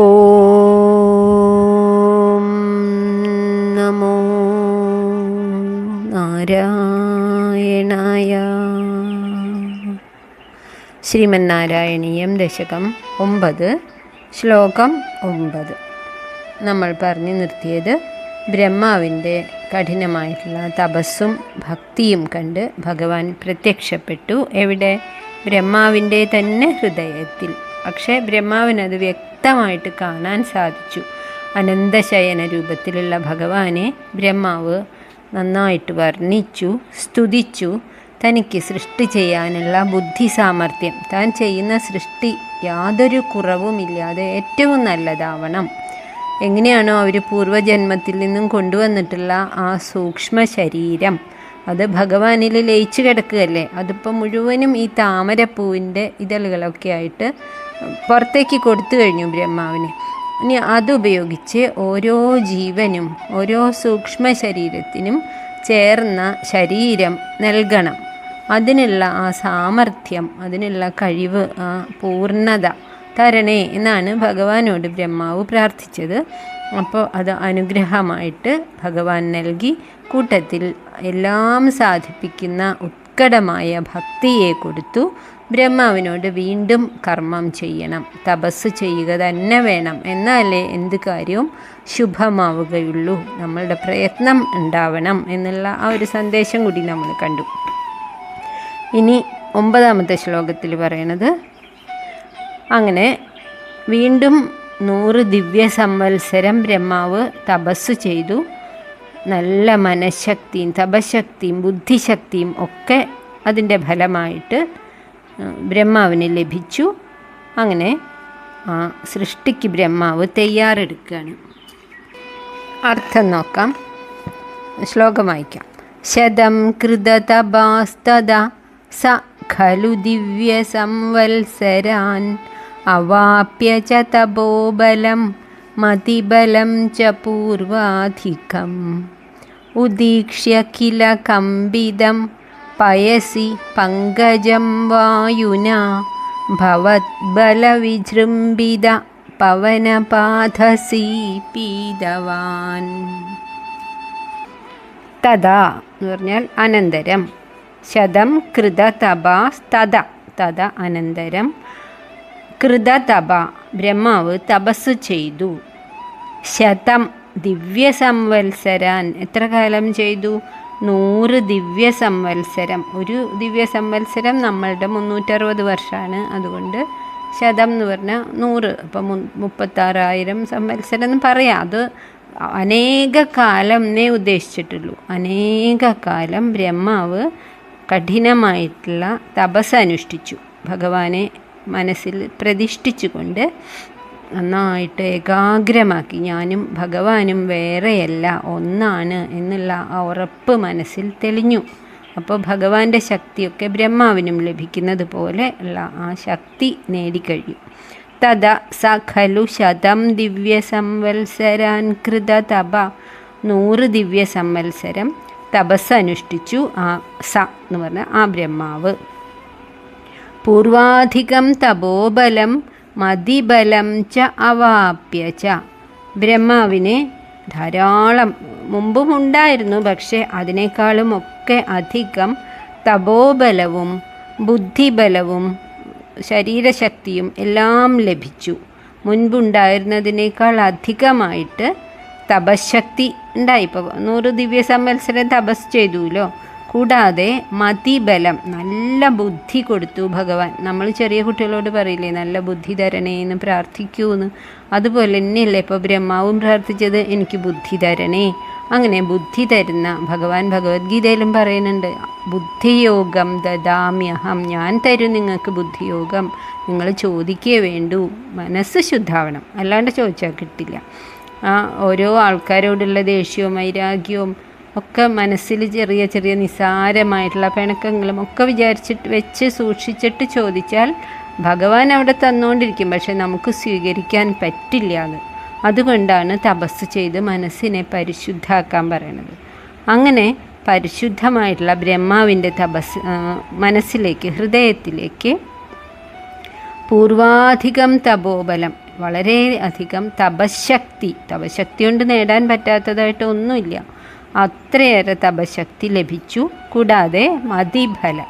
ഓം നമോ നാരായണായ. ശ്രീമന്നാരായണീയം ദശകം 9 ശ്ലോകം 9. നമ്മൾ പറഞ്ഞു നിർത്തിയത് ബ്രഹ്മാവിൻ്റെ കഠിനമായിട്ടുള്ള തപസ്സും ഭക്തിയും കണ്ട് ഭഗവാൻ പ്രത്യക്ഷപ്പെട്ടു. എവിടെ? ബ്രഹ്മാവിൻ്റെ തന്നെ ഹൃദയത്തിൽ. പക്ഷേ ബ്രഹ്മാവിനത് വ്യക്തമായിട്ട് കാണാൻ സാധിച്ചു. അനന്തശയന രൂപത്തിലുള്ള ഭഗവാനെ ബ്രഹ്മാവ് നന്നായിട്ട് വർണ്ണിച്ചു, സ്തുതിച്ചു. തനിക്ക് സൃഷ്ടി ചെയ്യാനുള്ള ബുദ്ധി സാമർഥ്യം, താൻ ചെയ്യുന്ന സൃഷ്ടി യാതൊരു കുറവുമില്ലാതെ ഏറ്റവും നല്ലതാവണം. എങ്ങനെയാണോ അവർ പൂർവ്വജന്മത്തിൽ നിന്നും കൊണ്ടുവന്നിട്ടുള്ള ആ സൂക്ഷ്മ ശരീരം, അത് ഭഗവാനിൽ ലയിച്ചു കിടക്കുകയല്ലേ. അതിപ്പോൾ മുഴുവനും ഈ താമരപ്പൂവിൻ്റെ ഇതളുകളൊക്കെ ആയിട്ട് പുറത്തേക്ക് കൊടുത്തു കഴിഞ്ഞു ബ്രഹ്മാവിന്. ഇനി അതുപയോഗിച്ച് ഓരോ ജീവനും ഓരോ സൂക്ഷ്മ ശരീരത്തിനും ചേർന്ന ശരീരം നൽകണം. അതിനുള്ള ആ സാമർഥ്യം, അതിനുള്ള കഴിവ്, ആ പൂർണ്ണത തരണേ എന്നാണ് ഭഗവാനോട് ബ്രഹ്മാവ് പ്രാർത്ഥിച്ചത്. അപ്പോൾ അത് അനുഗ്രഹമായിട്ട് ഭഗവാൻ നൽകി. കൂട്ടത്തിൽ എല്ലാം സാധിപ്പിക്കുന്ന ഉത്കടമായ ഭക്തിയെ കൊടുത്തു. ബ്രഹ്മാവിനോട് വീണ്ടും കർമ്മം ചെയ്യണം, തപസ് ചെയ്യുക തന്നെ വേണം, എന്നാലേ എന്ത് കാര്യവും ശുഭമാവുകയുള്ളൂ. നമ്മളുടെ പ്രയത്നം ഉണ്ടാവണം എന്നുള്ള ആ ഒരു സന്ദേശം കൂടി നമ്മൾ കണ്ടു. ഇനി 9ാമത്തെ ശ്ലോകത്തിൽ പറയണത്, അങ്ങനെ വീണ്ടും 100 ദിവ്യ സംവത്സരം ബ്രഹ്മാവ് തപസ് ചെയ്തു. നല്ല മനഃശക്തിയും തപശക്തിയും ബുദ്ധിശക്തിയും ഒക്കെ അതിൻ്റെ ഫലമായിട്ട് ബ്രഹ്മാവിന് ലഭിച്ചു. അങ്ങനെ ആ സൃഷ്ടിക്ക് ബ്രഹ്മാവ് തയ്യാറെടുക്കുകയാണ്. അർത്ഥം നോക്കാം, ശ്ലോകം വായിക്കാം. ശതം കൃതതപാസ്തദ സ ഖലു ദിവ്യ സംവത്സരാൻ അവാപ്യ ച തപോബലം മതിബലം ച പൂർവാധികം ഉദീക്ഷ്യ കില കമ്പിതം പയസി പങ്കജം വായുനാ ഭവദ്ബലവിജൃംഭിത പവനപാധസി പീതവാൻ. തഥാ എന്ന് പറഞ്ഞാൽ അനന്തരം. ശതം കൃതതപാസ്തദ, തഥ അനന്തരം. കൃതതപ ബ്രഹ്മാവ് തപസ് ചെയ്തു. ശതം ദിവ്യ സംവത്സരാൻ, എത്ര കാലം ചെയ്തു? 100 ദിവ്യ സംവത്സരം. ഒരു ദിവ്യ സംവത്സരം നമ്മളുടെ 360 വർഷമാണ്. അതുകൊണ്ട് ശതം എന്ന് പറഞ്ഞാൽ 100, അപ്പം 36,000 സംവത്സരം എന്ന് പറയാം. അത് അനേക കാലം എന്നേ ഉദ്ദേശിച്ചിട്ടുള്ളൂ. അനേക കാലം ബ്രഹ്മാവ് കഠിനമായിട്ടുള്ള തപസ് അനുഷ്ഠിച്ചു. ഭഗവാനെ മനസ്സിൽ പ്രതിഷ്ഠിച്ചുകൊണ്ട് നന്നായിട്ട് ഏകാഗ്രമാക്കി. ഞാനും ഭഗവാനും വേറെയല്ല, ഒന്നാണ് എന്നുള്ള ആ ഉറപ്പ് മനസ്സിൽ തെളിഞ്ഞു. അപ്പോൾ ഭഗവാന്റെ ശക്തിയൊക്കെ ബ്രഹ്മാവിനും ലഭിക്കുന്നത് പോലെ ഉള്ള ആ ശക്തി നേടിക്കഴിഞ്ഞു. തദ സ ഖലു ശതം ദിവ്യ സംവത്സരാൻ കൃതതപ, 100 ദിവ്യ സംവത്സരം തപസ് അനുഷ്ഠിച്ചു ആ സ എന്ന് പറഞ്ഞാൽ ആ ബ്രഹ്മാവ്. പൂർവാധികം തപോബലം മതിബലം ച അവാപ്യ ച, ബ്രഹ്മാവിന് ധാരാളം മുമ്പും ഉണ്ടായിരുന്നു, പക്ഷേ അതിനേക്കാളും ഒക്കെ അധികം തപോബലവും ബുദ്ധിബലവും ശരീരശക്തിയും എല്ലാം ലഭിച്ചു. മുൻപുണ്ടായിരുന്നതിനേക്കാൾ അധികമായിട്ട് തപശക്തി ഉണ്ടായി. ഇപ്പോൾ 100 ദിവ്യ സംവത്സരം തപസ് ചെയ്തുല്ലോ. കൂടാതെ മതിബലം, നല്ല ബുദ്ധി കൊടുത്തു ഭഗവാൻ. നമ്മൾ ചെറിയ കുട്ടികളോട് പറയില്ലേ, നല്ല ബുദ്ധി തരണേ എന്ന് പ്രാർത്ഥിക്കൂന്ന്. അതുപോലെ തന്നെയല്ലേ ഇപ്പോൾ ബ്രഹ്മാവും പ്രാർത്ഥിച്ചത്, എനിക്ക് ബുദ്ധി തരണേ. അങ്ങനെ ബുദ്ധി തരുന്ന ഭഗവാൻ ഭഗവത്ഗീതയിലും പറയുന്നുണ്ട്, ബുദ്ധിയോഗം ദദാമ്യഹം, ഞാൻ തരും നിങ്ങൾക്ക് ബുദ്ധിയോഗം. നിങ്ങൾ ചോദിക്കേ വേണ്ടൂ, മനസ്സ് ശുദ്ധാവണം, അല്ലാണ്ട് ചോദിച്ചാൽ കിട്ടില്ല. ഓരോ ആൾക്കാരോടുള്ള ദേഷ്യവും വൈരാഗ്യവും ഒക്കെ മനസ്സിൽ ചെറിയ ചെറിയ നിസ്സാരമായിട്ടുള്ള പിണക്കങ്ങളും ഒക്കെ വിചാരിച്ചിട്ട് വെച്ച് സൂക്ഷിച്ചിട്ട് ചോദിച്ചാൽ ഭഗവാൻ അവിടെ തന്നുകൊണ്ടിരിക്കും, പക്ഷെ നമുക്ക് സ്വീകരിക്കാൻ പറ്റില്ല അത്. അതുകൊണ്ടാണ് തപസ് ചെയ്ത് മനസ്സിനെ പരിശുദ്ധാക്കാൻ പറയണത്. അങ്ങനെ പരിശുദ്ധമായിട്ടുള്ള ബ്രഹ്മാവിൻ്റെ തപസ് മനസ്സിലേക്ക്, ഹൃദയത്തിലേക്ക് പൂർവാധികം തപോബലം, വളരെ അധികം തപശക്തി കൊണ്ട് നേടാൻ പറ്റാത്തതായിട്ട് ഒന്നുമില്ല, അത്രയേറെ തപശക്തി ലഭിച്ചു. കൂടാതെ മതിബലം,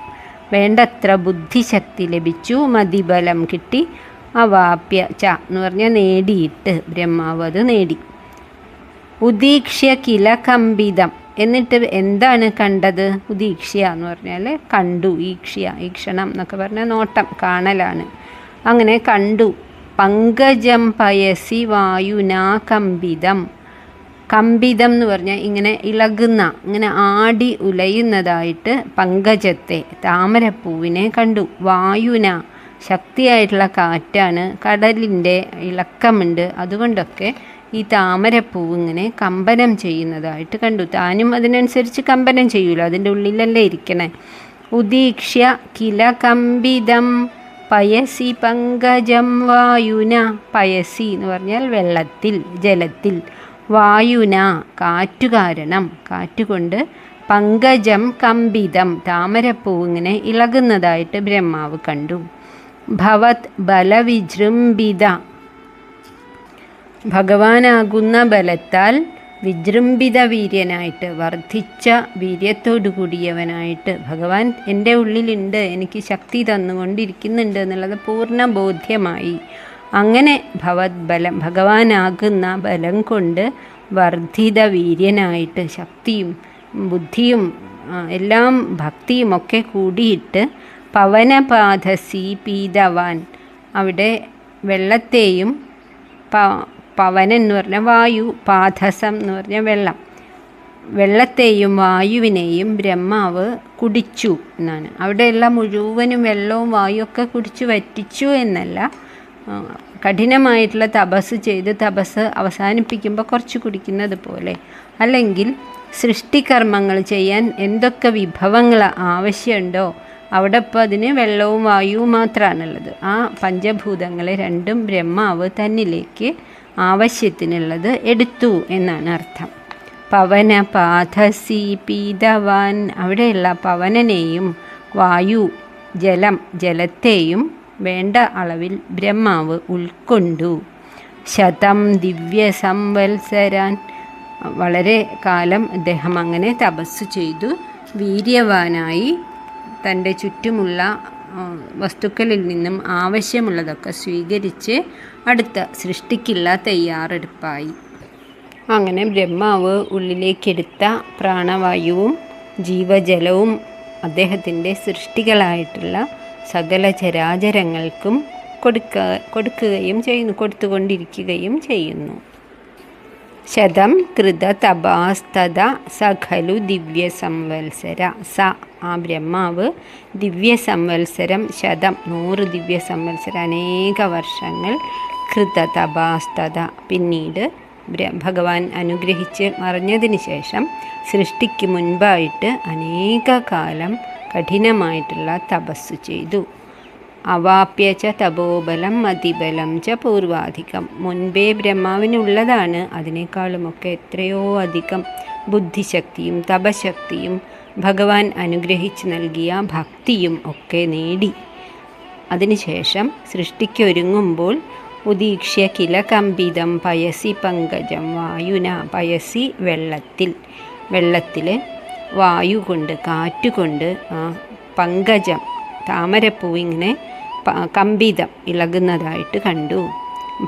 വേണ്ടത്ര ബുദ്ധിശക്തി ലഭിച്ചു, മതിബലം കിട്ടി. അവാപ്യ ച എന്ന് പറഞ്ഞാൽ നേടിയിട്ട്, ബ്രഹ്മാവ് അത് നേടി. ഉദീക്ഷ്യ കില കമ്പിതം, എന്നിട്ട് എന്താണ് കണ്ടത്? ഉദീക്ഷ്യ എന്ന് പറഞ്ഞാൽ കണ്ടു, ഈക്ഷണം എന്നൊക്കെ പറഞ്ഞാൽ നോട്ടം, കാണലാണ്. അങ്ങനെ കണ്ടു. പങ്കജം പയസി വായുനാ കമ്പിതം. കമ്പിതം എന്ന് പറഞ്ഞാൽ ഇങ്ങനെ ഇളകുന്ന, ഇങ്ങനെ ആടി ഉലയുന്നതായിട്ട് പങ്കജത്തെ, താമരപ്പൂവിനെ കണ്ടു. വായുന, ശക്തിയായിട്ടുള്ള കാറ്റാണ്, കടലിൻ്റെ ഇളക്കമുണ്ട്, അതുകൊണ്ടൊക്കെ ഈ താമരപ്പൂവ് ഇങ്ങനെ കമ്പനം ചെയ്യുന്നതായിട്ട് കണ്ടു. താനും അതിനനുസരിച്ച് കമ്പനം ചെയ്യൂല, അതിൻ്റെ ഉള്ളിലല്ലേ ഇരിക്കണേ. ഉദീക്ഷ്യ കില കമ്പിതം പയസി പങ്കജം വായുന. പയസി എന്ന് പറഞ്ഞാൽ വെള്ളത്തിൽ, ജലത്തിൽ. വായുന കാറ്റുകാരണം, കാറ്റുകൊണ്ട്. പങ്കജം കമ്പിതം താമരപ്പൂവ് ഇങ്ങനെ ഇളകുന്നതായിട്ട് ബ്രഹ്മാവ് കണ്ടു. ഭവത് ബലവിജൃംഭിത, ഭഗവാനാകുന്ന ബലത്താൽ വിജൃംഭിത വീര്യനായിട്ട്, വർദ്ധിച്ച വീര്യത്തോടു കൂടിയവനായിട്ട്, ഭഗവാൻ എൻ്റെ ഉള്ളിലുണ്ട്, എനിക്ക് ശക്തി തന്നുകൊണ്ടിരിക്കുന്നുണ്ട് എന്നുള്ളത് പൂർണ്ണ ബോധ്യമായി. അങ്ങനെ ഭവത് ബലം, ഭഗവാനാകുന്ന ബലം കൊണ്ട് വർദ്ധിത വീര്യനായിട്ട്, ശക്തിയും ബുദ്ധിയും എല്ലാം ഭക്തിയും ഒക്കെ കൂടിയിട്ട്, പവനപാധസി പീതവാൻ, അവിടെ വെള്ളത്തെയും, പവനൻ എന്ന് പറഞ്ഞാൽ വായു, പാധസം എന്ന് പറഞ്ഞാൽ വെള്ളം, വെള്ളത്തെയും വായുവിനെയും ബ്രഹ്മാവ് കുടിച്ചു എന്നാണ്. അവിടെയുള്ള മുഴുവനും വെള്ളവും വായുവൊക്കെ കുടിച്ചു വറ്റിച്ചു എന്നല്ല, കഠിനമായിട്ടുള്ള തപസ് ചെയ്ത് തപസ് അവസാനിപ്പിക്കുമ്പോൾ കുറച്ച് കുടിക്കുന്നത് പോലെ. അല്ലെങ്കിൽ സൃഷ്ടികർമ്മങ്ങൾ ചെയ്യാൻ എന്തൊക്കെ വിഭവങ്ങൾ ആവശ്യമുണ്ടോ അവിടെ ഇപ്പോൾ അതിന് വെള്ളവും വായുവും മാത്രമാണുള്ളത്. ആ പഞ്ചഭൂതങ്ങളെ രണ്ടും ബ്രഹ്മാവ് തന്നിലേക്ക് ആവശ്യത്തിനുള്ളത് എടുത്തു എന്നാണ് അർത്ഥം. പവന പാധസി പീതവാൻ, അവിടെയുള്ള പവനനെയും വായു ജലത്തെയും വേണ്ട അളവിൽ ബ്രഹ്മാവ് ഉൾക്കൊണ്ടു. ശതം ദിവ്യ സംവത്സരാൻ, വളരെ കാലം അദ്ദേഹം അങ്ങനെ തപസ് ചെയ്തു വീര്യവാനായി തൻ്റെ ചുറ്റുമുള്ള വസ്തുക്കളിൽ നിന്നും ആവശ്യമുള്ളതൊക്കെ സ്വീകരിച്ച് അടുത്ത സൃഷ്ടിക്കുള്ള തയ്യാറെടുപ്പായി. അങ്ങനെ ബ്രഹ്മാവ് ഉള്ളിലേക്കെടുത്ത പ്രാണവായുവും ജീവജലവും അദ്ദേഹത്തിൻ്റെ സൃഷ്ടികളായിട്ടുള്ള സകല ചരാചരങ്ങൾക്കും കൊടുത്തുകൊണ്ടിരിക്കുകയും ചെയ്യുന്നു. ശതം കൃത തപാസ്തത സഖലു ദിവ്യ സംവത്സര. ആ ബ്രഹ്മാവ് ദിവ്യ സംവത്സരം, ശതം 100 ദിവ്യ സംവത്സരം, അനേക വർഷങ്ങൾ. കൃത തപാസ്തത, പിന്നീട് ഭഗവാൻ അനുഗ്രഹിച്ച് മറഞ്ഞതിന് ശേഷം സൃഷ്ടിക്ക് മുൻപായിട്ട് അനേക കാലം കഠിനമായിട്ടുള്ള തപസ് ചെയ്തു. അവാപ്യ ച തപോബലം മതിബലം ച പൂർവാധികം, മുൻപേ ബ്രഹ്മാവിനുള്ളതാണ്, അതിനേക്കാളുമൊക്കെ എത്രയോ അധികം ബുദ്ധിശക്തിയും തപശക്തിയും ഭഗവാൻ അനുഗ്രഹിച്ച് നൽകിയ ഭക്തിയും ഒക്കെ നേടി. അതിനുശേഷം സൃഷ്ടിക്കൊരുങ്ങുമ്പോൾ ഉദീക്ഷ്യ കില കമ്പിതം പയസി പങ്കജം വായുന. പയസി വെള്ളത്തിൽ വായു കൊണ്ട്, കാറ്റുകൊണ്ട് പങ്കജം താമരപ്പൂവ് ഇങ്ങനെ കമ്പിതം ഇളകുന്നതായിട്ട് കണ്ടു.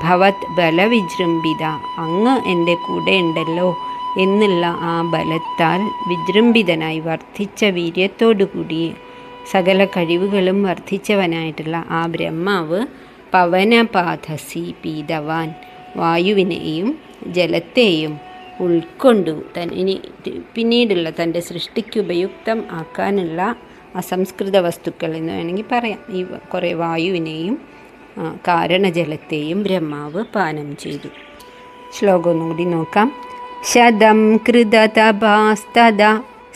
ഭവത് ബലവിജൃംഭിത, അങ്ങ് എൻ്റെ കൂടെ ഉണ്ടല്ലോ എന്നുള്ള ആ ബലത്താൽ വിജൃംഭിതനായി, വർദ്ധിച്ച വീര്യത്തോടുകൂടി സകല കഴിവുകളും വർദ്ധിച്ചവനായിട്ടുള്ള ആ ബ്രഹ്മാവ് പവനപാധസി പീതവാൻ, വായുവിനെയും ജലത്തെയും ഉൾക്കൊണ്ടു. ഇനി പിന്നീടുള്ള തൻ്റെ സൃഷ്ടിക്ക് ഉപയുക്തം ആക്കാനുള്ള അസംസ്കൃത വസ്തുക്കൾ എന്ന് വേണമെങ്കിൽ പറയാം. ഈ കുറേ വായുവിനെയും കാരണജലത്തെയും ബ്രഹ്മാവ് പാനം ചെയ്തു. ശ്ലോകം ഒന്നുകൂടി നോക്കാം. ശതം കൃത തപാസ്തദ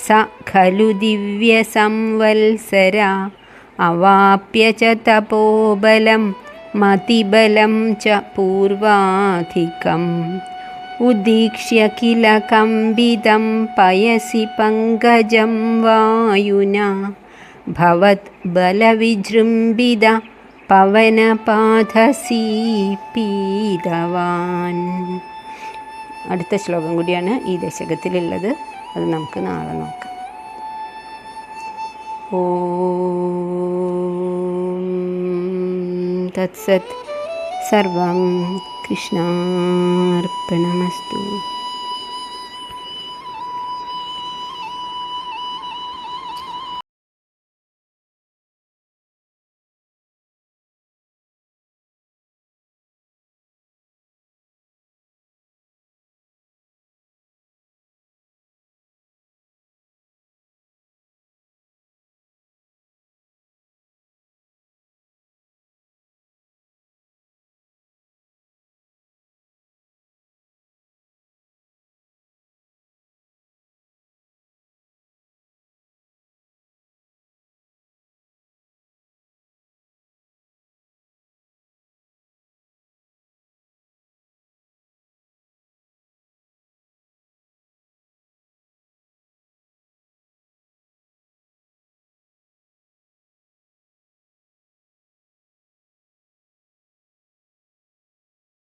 സ ഖലു ദിവ്യ സംവത്സര അവാപ്യ ച തപോബലം മതിബലം ച പൂർവാധികം ഉദീക്ഷ്യ കില കമ്പിതം പയസി പങ്കജം വായുന ഭവത് ബലവിജൃംഭിത പവനപാധസി പീതവാൻ. അടുത്ത ശ്ലോകം കൂടിയാണ് ഈ ദശകത്തിലുള്ളത്. അത് നമുക്ക് നാളെ നോക്കാം. ഓം തത്സത്. സർവം കൃഷ്ണാർപ്പണമസ്തു.